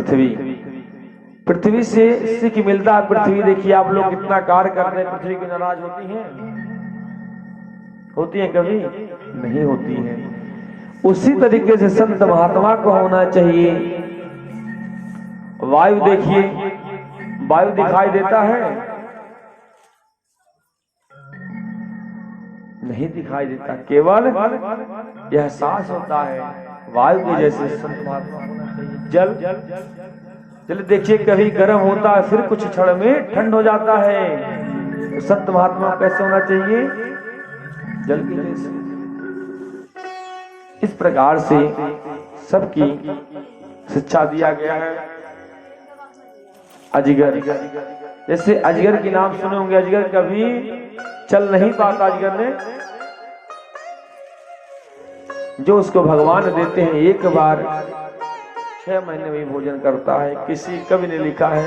पृथ्वी। पृथ्वी से सीख मिलता है। पृथ्वी देखिए आप लोग कितना कार्य करते हैं, पृथ्वी की नाराज होती है? होती है कभी? नहीं होती है। उसी तरीके से संत महात्मा को होना चाहिए। वायु देखिए, वायु दिखाई देता है? नहीं दिखाई देता, केवल यह सांस होता है। वायु के जैसे संत महात्मा होना चाहिए। जल देखिए कभी गर्म होता है, फिर कुछ क्षण में ठंड हो जाता है। तो संत महात्मा कैसे होना चाहिए? जल के जैसे। इस प्रकार से सबकी शिक्षा दिया गया है। अजगर, जैसे अजगर की नाम सुने होंगे। अजगर कभी चल नहीं पाता। अजगर ने जो उसको भगवान देते हैं, एक बार 6 महीने में भोजन करता है। किसी कवि ने लिखा है,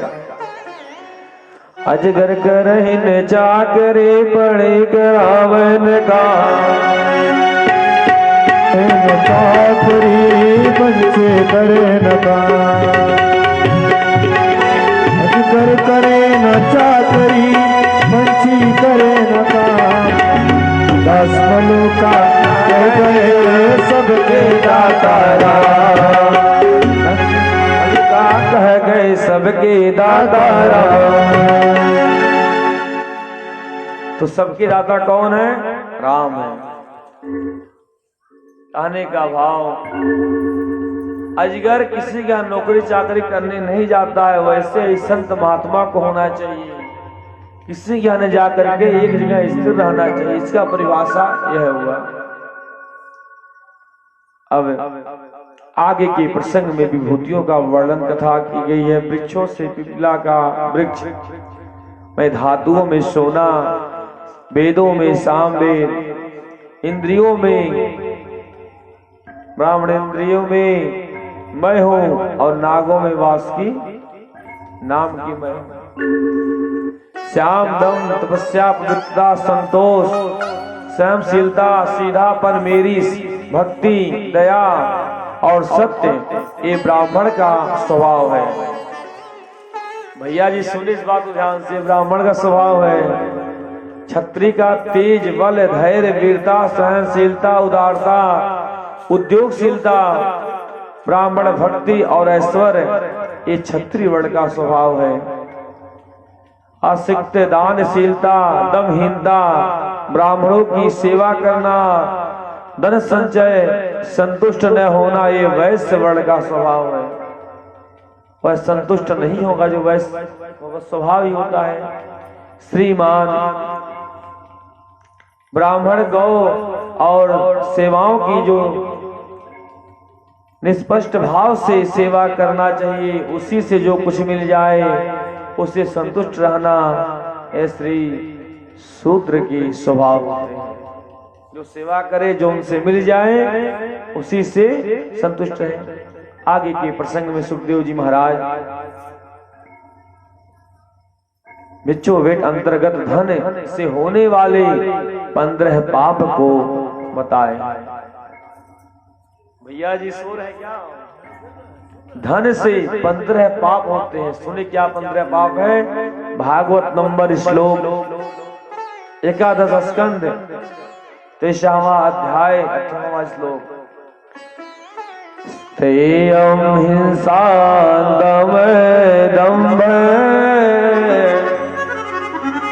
अजगर करहि न चाकरे पड़े करावन का, चाकरी बंसे करे न का। अजगर करे न चाकरी बंसी करे न का। 10 मलुका कह गए सबके दातारा। कह गए सबके दातारा। तो सबके दाता कौन है? राम है। कहने का भाव, अजगर किसी का नौकरी चाकरी करने नहीं जाता है, वैसे ही संत महात्मा को होना चाहिए। किसी के यहाँ जा करके एक जगह स्थिर रहना चाहिए। इसका परिभाषा यह हुआ। अब आगे के प्रसंग में विभूतियों का वर्णन कथा की गई है। वृक्षों से पिपला का वृक्ष में, धातुओं में सोना, वेदों में सामवेद, इंद्रियों में, ब्राह्मण इंद्रियों में मैं हूं, और नागों में वासुकी नाम की मैं। श्याम दम तपस्या पवित्रता संतोष सहनशीलता सीधापन मेरी भक्ति दया और सत्य, ये ब्राह्मण का स्वभाव है। भैया जी सुनिए इस बात को ध्यान से, ब्राह्मण का स्वभाव है। क्षत्रिय का तेज बल धैर्य वीरता सहनशीलता उदारता उद्योगशीलता ब्राह्मण भक्ति और ऐश्वर्य, ये क्षत्रिय वर्ण का स्वभाव है। असिक्त दानशीलता दमहीनता ब्राह्मणों की सेवा करना धन संचय संतुष्ट न होना, ये वैश्य वर्ण का स्वभाव है। वह संतुष्ट नहीं होगा जो वैश्य स्वभाव ही होता है। श्रीमान ब्राह्मण गौ और सेवाओं की जो निष्पष्ट भाव से सेवा करना चाहिए, उसी से जो कुछ मिल जाए उसे संतुष्ट रहना, ये श्री शूद्र की स्वभाव है। जो सेवा करे जो उनसे मिल जाए उसी से संतुष्ट रहे। आगे के प्रसंग में सुखदेव जी महाराज बिच्छो वेट अंतर्गत धन से होने वाले 15 पाप को बताए। भैया जी सो रहे क्या? धन से 15 पाप होते हैं। सुने क्या 15 पाप है? भागवत नंबर श्लोक 11 स्कंद 23वां अध्याय 18वां श्लोक। तेयम हिंसा दम दंभ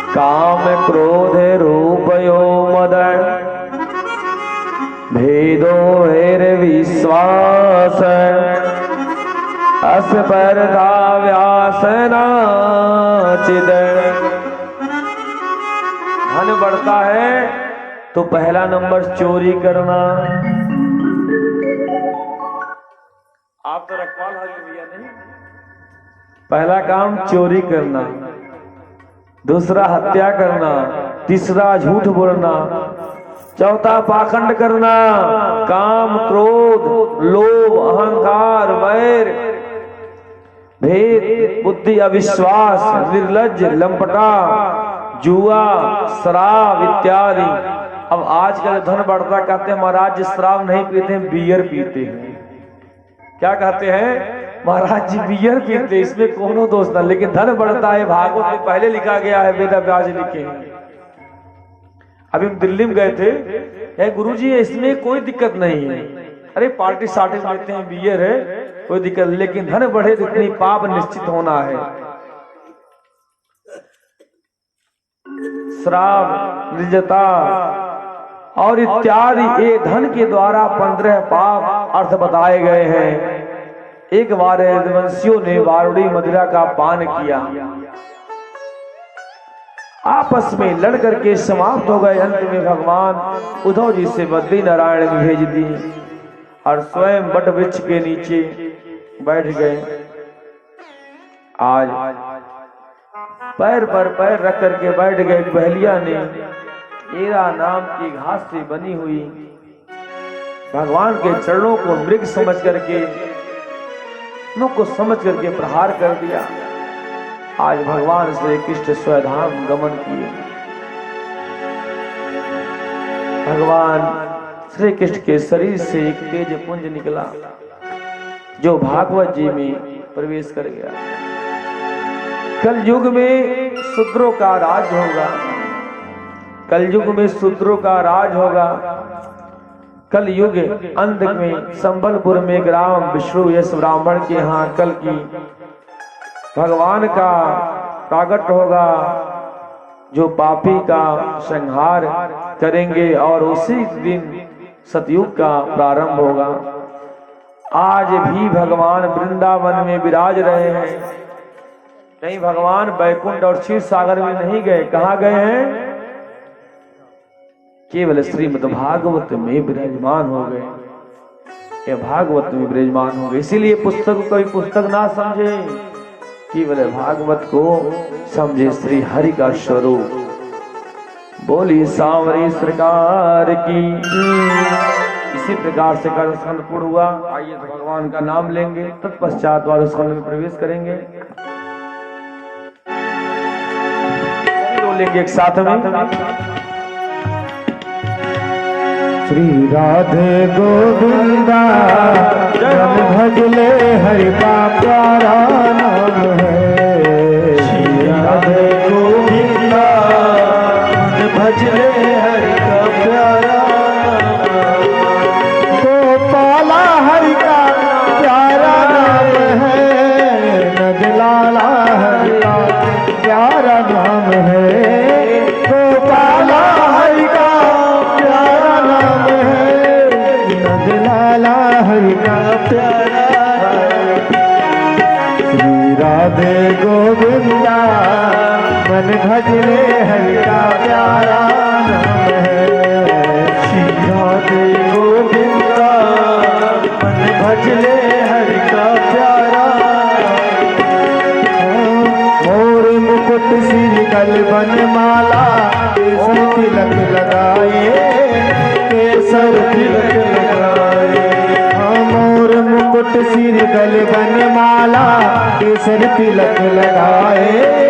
काम क्रोध रूपयो मद भेदो हेर विश्वास अस्पर्धा व्यासना चिद। धन बढ़ता है तो पहला नंबर चोरी करना। आप तो रखवाल हाजिर भैया नहीं। पहला काम चोरी करना, दूसरा हत्या करना, तीसरा झूठ बोलना, चौथा पाखंड करना, काम क्रोध लोभ अहंकार वैर भेद बुद्धि अविश्वास निर्लज्ज लंपटा जुआ शराब इत्यादि। अब आज का धन बढ़ता कहते हैं महाराज शराब नहीं पीते हैं, बियर पीते हैं। क्या कहते हैं? महाराज जी बियर पीते, इसमें कोनो दोष ना, लेकिन धन बढ़ता है भागवत में पहले लिखा गया है, वेद व्यास लिखे हैं। अभी हम दिल्ली में गए थे, गुरुजी इसमें कोई दिक्कत नहीं है, अरे पार्टी सार्टी लेते हैं, बियर है कोई दिक्कत, लेकिन धन बढ़े तो इतनी पाप निश्चित होना है। श्राप, निर्जता और इत्यादि ये धन के द्वारा 15 पाप अर्थ बताए गए हैं। एक बार यदुवंशियों ने वारुणी मदिरा का पान किया, आपस में लड़ करके समाप्त हो गए। अंत में भगवान उद्धव जी से बद्री नारायण में भेज दी और स्वयं बट वृक्ष के नीचे बैठ गए। आज पैर पर पैर रख करके बैठ गए। पहलिया ने एरा नाम की घास से बनी हुई भगवान के चरणों को मृग समझ करके, मुख को समझ करके प्रहार कर दिया। आज भगवान श्री कृष्ण स्वधाम गमन किए। भगवान श्री कृष्ण के शरीर से एक तेज पुंज निकला जो भागवत जी में प्रवेश कर गया। कल युग में शूद्रों का राज होगा, कल युग में शूद्रों का राज होगा। कल युग अंत में संबलपुर में ग्राम विष्णु यश ब्राह्मण के यहाँ कल की भगवान का प्रागट होगा, जो पापी का संहार करेंगे और उसी दिन सतयुग का प्रारंभ होगा। आज भी भगवान वृंदावन में विराज रहे हैं। कहीं भगवान बैकुंठ और क्षीर सागर में नहीं गए, कहाँ गए हैं? केवल श्रीमद् भागवत में विराजमान हो गए। ये भागवत में विराजमान हो गए, इसीलिए पुस्तक को कभी पुस्तक ना समझे, केवल भागवत को समझे श्री हरि का स्वरूप। बोली सांवरी सरकार की। इसी प्रकार से कर्म स्कंद पूर्ण हुआ। आइए तो भगवान का नाम लेंगे, तत्पश्चात वाले स्कंद में प्रवेश करेंगे। लेंगे एक साथ में। श्री राधे गोविंदा जन भजले हरि का प्यारा नाम है। श्री राधे गोविंदा जन भजले हरि का प्यारा नाम। गोपाला हरि का प्यारा नाम है, नगलाला हरि का प्यारा नाम है। गोपाला हरि का प्यारा नाम है, नंदलाला हरि का प्यारा। श्री राधे गोविंदा मन भजले हरि का प्यारा नाम है। श्री राधे गोविंदा मन भजले हरि का प्यारा। मोर मुकुट सिर गलबन माला, केसर तिलक लगाए, केसर तिलक लगाए। मोर मुकुट सिर गलबन माला, केसर तिलक लगाए।